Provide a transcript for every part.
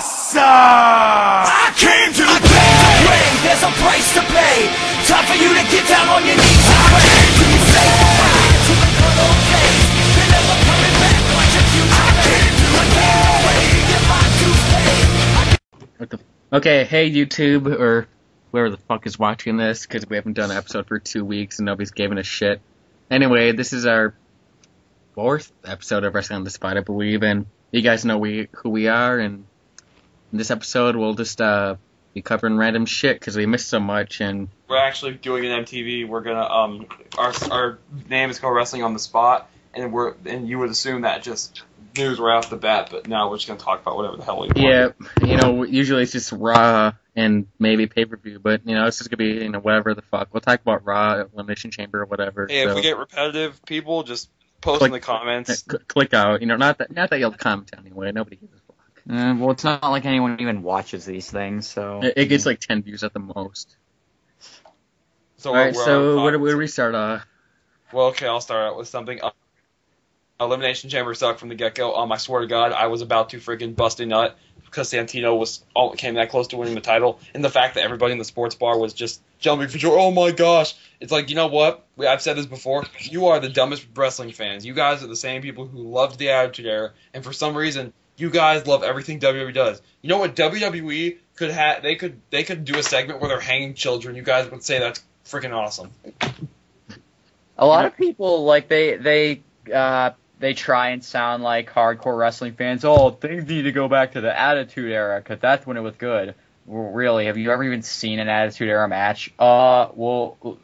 awesome! I came to play! There's a price to pay. Time for you to get down on your knees and pray. To be safe, to the good old days. You're never coming back like your future days. I came away, get my dues paid. What the? Okay, hey YouTube, or whoever the fuck is watching this, because we haven't done an episode for 2 weeks and nobody's giving a shit. Anyway, this is our 4th episode of Wrestling on the Spot, I believe, and you guys know who we are, and in this episode we'll just be covering random shit because we missed so much. And we're actually doing an MTV. We're gonna our name is called Wrestling on the Spot, and you would assume that just news right off the bat, but now we're just gonna talk about whatever the hell we want. Yeah, usually it's just Raw and maybe pay-per-view, but it's just gonna be whatever the fuck. We'll talk about Raw, Elimination Chamber, or whatever. Hey, if we get repetitive, people just post in the comments. Click out. Not that you'll comment anyway. Nobody gives a fuck. Well, it's not like anyone even watches these things, so it gets like 10 views at the most. So alright, so where do we start off? Well, okay, I'll start out with something. Elimination Chamber sucked from the get-go. I swear to God, I was about to freaking bust a nut because Santino came that close to winning the title, and the fact that everybody in the sports bar was just jumping for joy. Oh my gosh! It's like, you know what? I've said this before. You are the dumbest wrestling fans. You guys are the same people who loved the Attitude Era, and for some reason, you guys love everything WWE does. You know what? WWE could have. They could do a segment where they're hanging children. You guys would say that's freaking awesome. A lot of people they try and sound like hardcore wrestling fans. Oh, things need to go back to the Attitude Era because that's when it was good. Well, really, have you ever even seen an Attitude Era match? Well,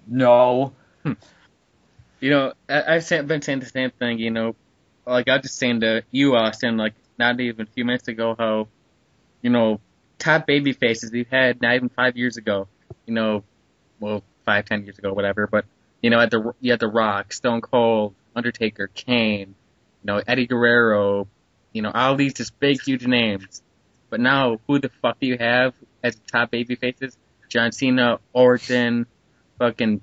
no. I've been saying the same thing. Like I was just saying to you, Austin, like not even a few minutes ago, how top baby faces we've had not even 5 years ago. 5-10 years ago, whatever. But you had the Rock, Stone Cold, Undertaker, Kane, Eddie Guerrero, all these just big, huge names. But now, who the fuck do you have as top baby faces? John Cena, Orton, fucking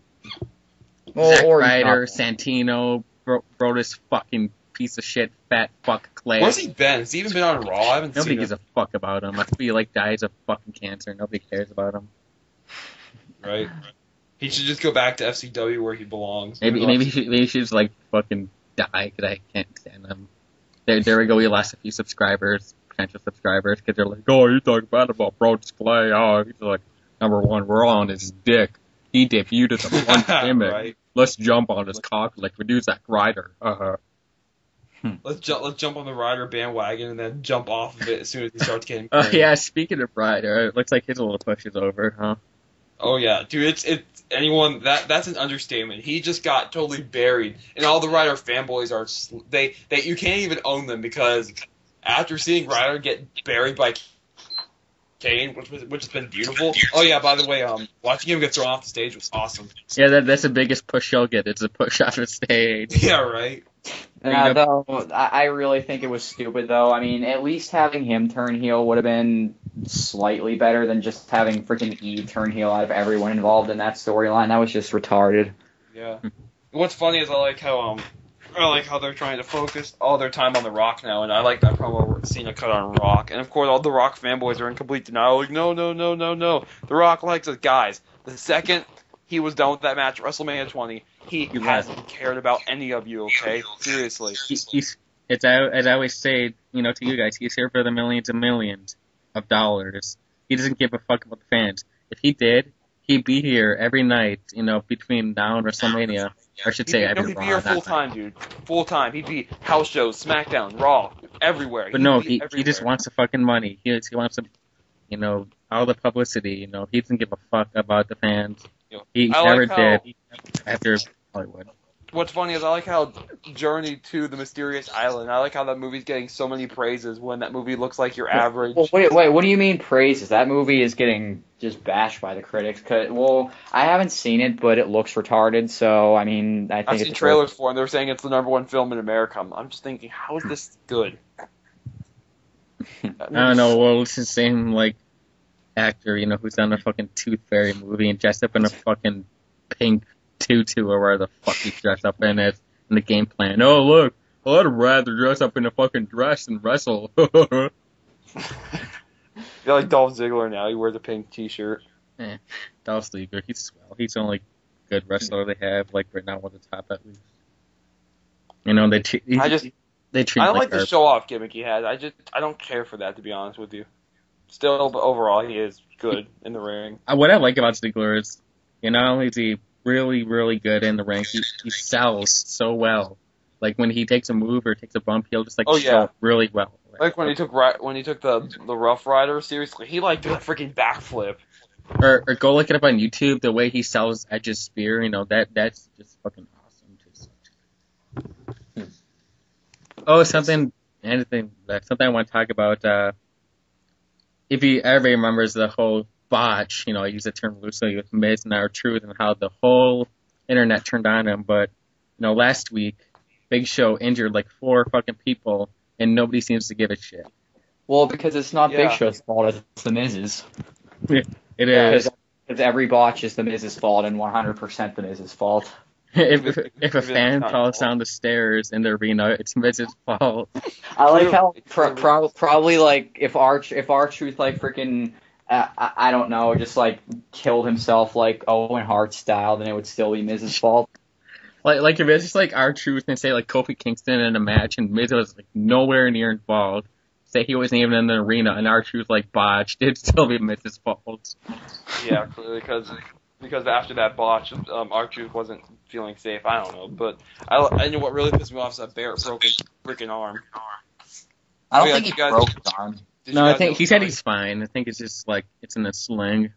Zack Ryder, Santino, Brodus fucking piece of shit, fat fuck Clay. Where's he been? Has he even been on Raw? I haven't Nobody seen gives a fuck about him. I feel like dies of fucking cancer. Nobody cares about him. Right. He should just go back to FCW where he belongs. Maybe he should just like fucking die because I can't stand him. There we go. We lost a few potential subscribers, because they're like, oh, you talk bad about Brodus Clay. Oh, he's like #1. We're all on his dick. He debuted as a one gimmick. Right. Let's jump on his cock like we do Zack Ryder. Let's jump on the Ryder bandwagon and then jump off of it as soon as he starts getting. Yeah. Speaking of Ryder, it looks like his little push is over, huh? Oh yeah, dude, it's anyone that's an understatement. He just got totally buried, and all the Ryder fanboys are they you can't even own them because after seeing Ryder get buried by Kane, which has been beautiful. Oh yeah, by the way, watching him get thrown off the stage was awesome. Yeah, that's the biggest push you'll get. It's a push off the stage. Yeah, right. Though I really think it was stupid, though. I mean, at least having him turn heel would have been slightly better than just having freaking Eve turn heel out of everyone involved in that storyline. That was just retarded. Yeah. What's funny is I like how they're trying to focus all their time on The Rock now, and I like that promo where Cena cut on Rock. And of course, all the Rock fanboys are in complete denial. Like, no. The Rock likes us. Guys, the second he was done with that match, WrestleMania 20, he hasn't cared about any of you, okay? Seriously. As I always say, to you guys, he's here for the millions and millions of dollars. He doesn't give a fuck about the fans. If he did, he'd be here every night, between now and WrestleMania. Or I should say every Raw. He'd be here full time, dude. Full time. He'd be house shows, SmackDown, Raw, everywhere. But no, he just wants the fucking money. He wants all the publicity. He doesn't give a fuck about the fans. He never did after Hollywood. What's funny is I like how Journey to the Mysterious Island, I like how that movie's getting so many praises when that movie looks like your average. Well, wait, what do you mean praises? That movie is getting just bashed by the critics. I haven't seen it, but it looks retarded, so, I mean, I think I've seen trailers for it, and they're saying it's the #1 film in America. I'm just thinking, how is this good? I don't know, well, it's the same, actor, who's done a fucking Tooth Fairy movie and dressed up in a fucking pink tutu or where the fuck he's dressed up in it in the game plan. Oh, look, I'd rather dress up in a fucking dress than wrestle. You're like Dolph Ziggler now. He wears a pink T-shirt. Dolph Ziggler, he's swell. He's the only good wrestler they have, like right now on the top at least. You know, they treat I him don't like the garbage. show-off gimmick he has. I don't care for that, to be honest with you. Still, but overall, he is good in the ring. What I like about Ziggler is, not only is he really, really good in the ring, he sells so well. Like when he takes a move or takes a bump, he'll just show it really well. Like when he took the Rough Rider, seriously, he like did a freaking backflip. Or go look it up on YouTube. The way he sells Edge's spear, that's just fucking awesome. Something I want to talk about. If everybody remembers the whole botch, I use the term loosely with Miz and R-Truth and how the whole internet turned on him. But last week, Big Show injured like 4 fucking people, and nobody seems to give a shit. Well, because it's not Big Show's fault, it's the Miz's. It is. Because every botch is the Miz's fault and 100% the Miz's fault. If a fan falls down the stairs in the arena, it's Miz's fault. I like how probably like if R-Truth like freaking I don't know, just like killed himself like Owen Hart style, then it would still be Miz's fault. Like if it's just like R-Truth and say like Kofi Kingston in a match and Miz was like nowhere near involved, say he wasn't even in the arena and R-Truth like botched, it'd still be Miz's fault. Yeah, clearly because after that botch, R-Truth wasn't feeling safe. I don't know, but I know what really pissed me off is that Barrett broke his freaking arm. I don't think he broke his arm. No, I think he said he's fine. I think it's just like it's in a sling.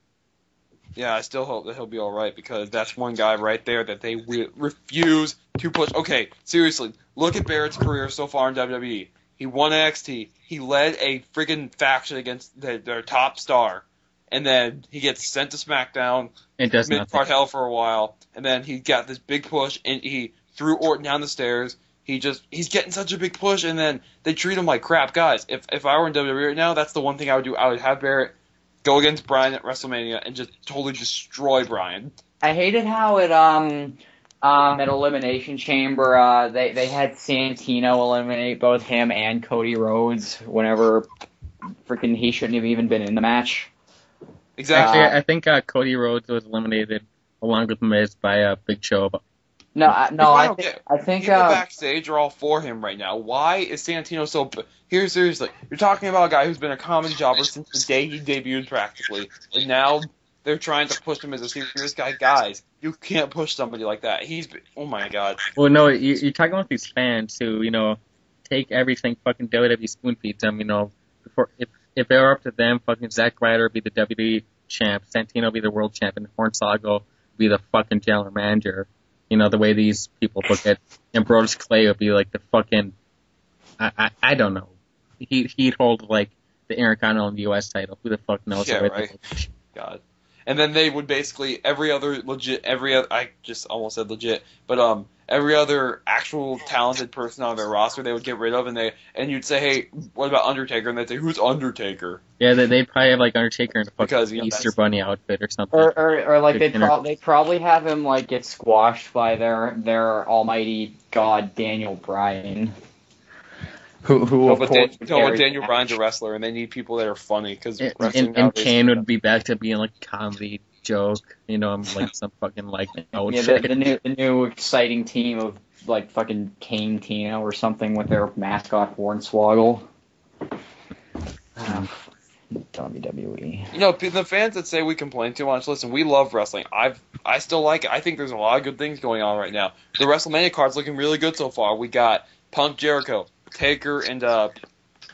Yeah, I still hope that he'll be all right because that's one guy right there that they refuse to push. Okay, seriously, look at Barrett's career so far in WWE. He won NXT. He led a friggin' faction against their top star. And then he gets sent to SmackDown, mid-card hell for a while, and then he got this big push, and he threw Orton down the stairs. He's getting such a big push, and then they treat him like crap. Guys, if I were in WWE right now, that's the one thing I would do. I would have Barrett go against Bryan at WrestleMania and just totally destroy Bryan. I hated how it at Elimination Chamber they had Santino eliminate both him and Cody Rhodes whenever freaking he shouldn't have even been in the match. Exactly. I think Cody Rhodes was eliminated along with Miz by Big Show. I think people backstage are all for him right now. Why is Santino so? Here, seriously, you're talking about a guy who's been a common jobber since the day he debuted, practically, and now they're trying to push him as a serious guy. Guys, you can't push somebody like that. Oh my god. Well, no, you're talking about these fans who take everything fucking WWE spoon feeds them. Before if it were up to them, fucking Zack Ryder would be the WWE champ, Santino would be the world champ, and Hornswoggle would be the fucking general manager. The way these people look at Ambrose Clay would be like the fucking, I don't know. He'd hold like the Intercontinental and US title. Who the fuck knows? Yeah, right. God. And then they would basically I just almost said legit, but every other actual talented person on their roster they would get rid of, and you'd say, hey, what about Undertaker? And they'd say, who's Undertaker? Yeah, they'd probably have like Undertaker in a fucking Easter Bunny outfit or something. Or like they'd probably have him like get squashed by their almighty god Daniel Bryan. Daniel Bryan's a wrestler, and they need people that are funny because and Kane would be back to being like a comedy joke, like some fucking like the new exciting team of like fucking Kane Tino or something with their mascot Hornswoggle. WWE. The fans that say we complain too much. Listen, we love wrestling. I still like it. I think there's a lot of good things going on right now. The WrestleMania card's looking really good so far. We got Punk Jericho, Taker, and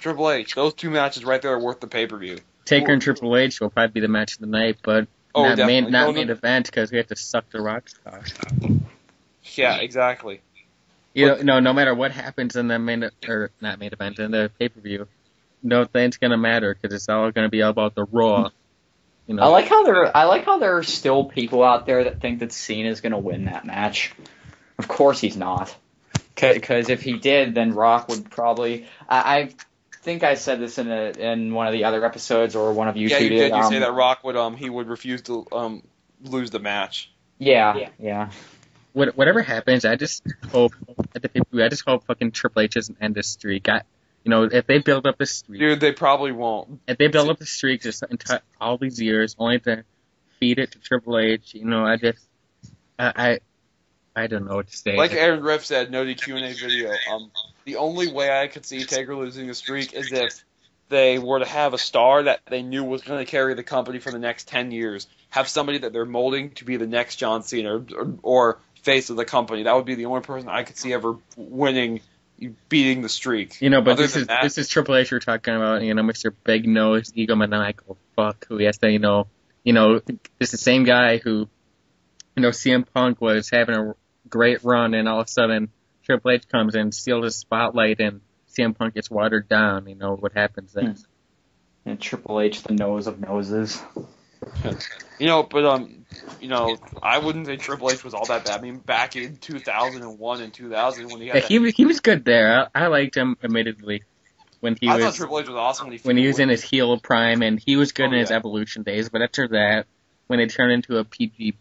Triple H. Those 2 matches right there are worth the pay-per-view. Taker and Triple H will probably be the match of the night, but not main event because we have to suck the Rock's cock. Yeah, exactly. No matter what happens in the not main event, in the pay-per-view, nothing's gonna matter because it's all gonna be about the Raw. I like how there are still people out there that think that Cena's gonna win that match. Of course he's not. Because if he did, then Rock would probably. I think I said this in one of the other episodes, or one of you two did. Yeah, you did. You say that Rock would refuse to lose the match. Yeah. Whatever happens, I just hope at the pay-per-view. I just hope fucking Triple H doesn't end this streak. You know, if they build up a streak, Dude, they probably won't. if they build up a streak just all these years, only to feed it to Triple H, you know, I don't know what to say. Like Aaron Griff said, no DQ in a video. The only way I could see Taker losing the streak is if they were to have a star that they knew was going to carry the company for the next 10 years. Have somebody that they're molding to be the next John Cena or face of the company. That would be the only person I could see ever winning, beating the streak. You know, but Other this than is that- this is Triple H we're talking about. You know, Mr. Big Nose, egomaniacal fuck, who yes, they know. You know, it's the same guy who, you know, CM Punk was having a great run, and all of a sudden Triple H comes in, steals his spotlight, and CM Punk gets watered down. You know what happens then? And Triple H, the nose of noses. You know, but you know, I wouldn't say Triple H was all that bad. I mean, back in 2001 and 2000 when he had Yeah, he was good there. I liked him, admittedly, when he I thought was Triple H was awesome when he was in his his heel prime, and he was good Oh, in his yeah. Evolution days. But after that, when it turned into a PG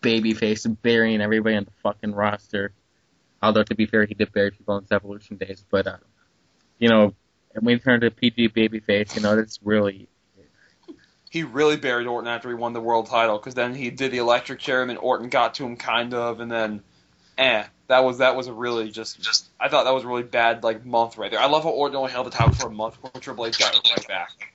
babyface burying everybody on the fucking roster, although to be fair, he did bury people in his Evolution days. But you know, when he turned to a PG babyface, you know, that's really He really buried Orton after he won the world title, because then he did the electric chair, and then Orton got to him kind of, and then, that was a really just I thought that was a really bad like month right there. I love how Orton only held the title for a month before Triple H got it right back.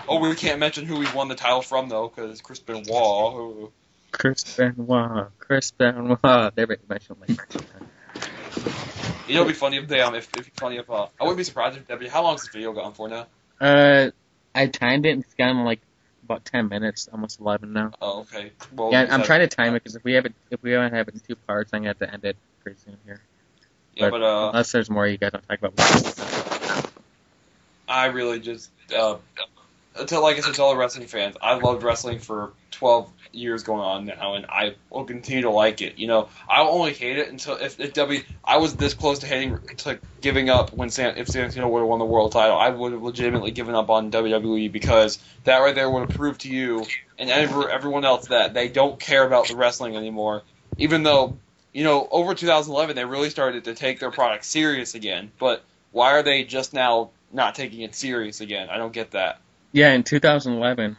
Oh, we can't mention who he won the title from though, because Chris Benoit. Who- Chris Benoit. They mentioned like. You know, it'd be funny if they I wouldn't be surprised if WWE. How long is this video gone for now? I timed it and it's gone like about 10 minutes, almost 11 now. Oh, okay. Well, Yeah, I'm trying to time it because if we don't have it in 2 parts, I'm gonna have to end it pretty soon here. Yeah, but unless there's more you guys don't talk about. I really just like I said to all the wrestling fans, I've loved wrestling for 12 years going on now, and I will continue to like it. You know, I'll only hate it until if I was this close to giving up if Santino would have won the world title. I would have legitimately given up on WWE, because that right there would have proved to you and everyone else that they don't care about the wrestling anymore. Even though, you know, over 2011 they really started to take their product serious again. But why are they just now not taking it serious again? I don't get that. Yeah, in 2011,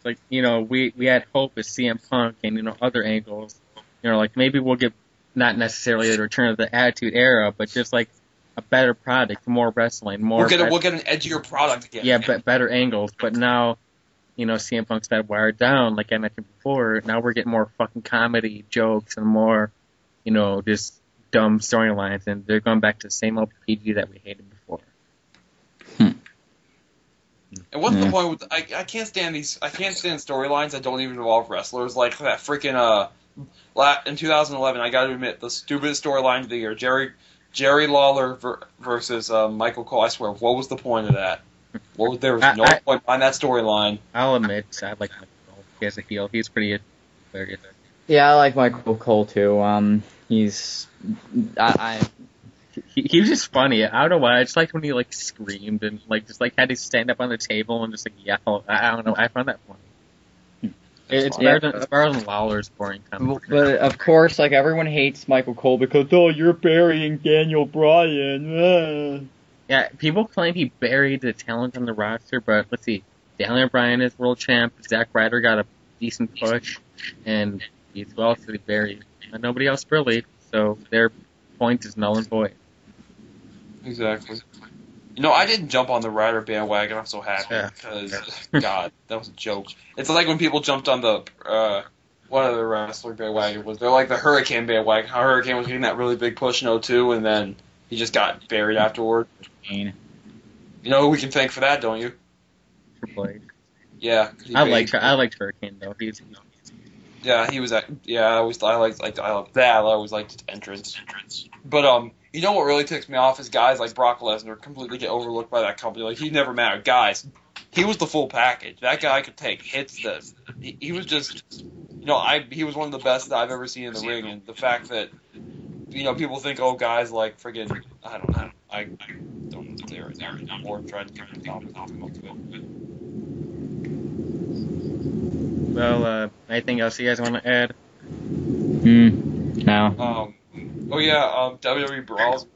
like, you know, we had hope with CM Punk and, you know, other angles. You know, like maybe we'll get not necessarily the return of the Attitude Era, but just like a better product, more wrestling, more. We'll get an edgier product again. Yeah, but better angles. But now, you know, CM Punk's got wired down, like I mentioned before. Now we're getting more fucking comedy jokes and more, you know, just dumb storylines, and they're going back to the same old PG that we hated before. And what's the point with I can't stand storylines that don't even involve wrestlers, like that freaking in 2011. I got to admit, the stupidest storyline of the year, Jerry Lawler versus Michael Cole. I swear, what was the point of that? There was no point behind that storyline. I'll admit, I like Michael Cole. He has a heel. He's pretty hilarious. Yeah, I like Michael Cole too. He was just funny. I don't know why. I just liked when he like screamed and like just like had to stand up on the table and just like yell. I don't know. I found that funny. It's better than Lawler's boring comedy. But of course, like everyone hates Michael Cole because you're burying Daniel Bryan. Yeah, people claim he buried the talent on the roster, but let's see. Daniel Bryan is world champ. Zack Ryder got a decent push, and he's well to be buried. And nobody else really. So their point is null and void. Exactly. You know, I didn't jump on the Ryder bandwagon. I'm so happy because, God, that was a joke. It's like when people jumped on the what other wrestler bandwagon was. They're like the Hurricane bandwagon. How Hurricane was getting that really big push in 2002, and then he just got buried afterward. You know who we can thank for that, don't you? Triple H. Yeah. I liked Hurricane though. He was. I always liked his entrance. But you know what really ticks me off is guys like Brock Lesnar completely get overlooked by that company. Like, he never mattered. Guys, he was the full package. That guy could take hits. He was just, you know, he was one of the best that I've ever seen in the ring. And the fact that, you know, people think, oh, guys like friggin', I don't know. I don't know if they're anymore. Trying to get the topic off of it. Well, anything else you guys want to add? No. WWE Brawls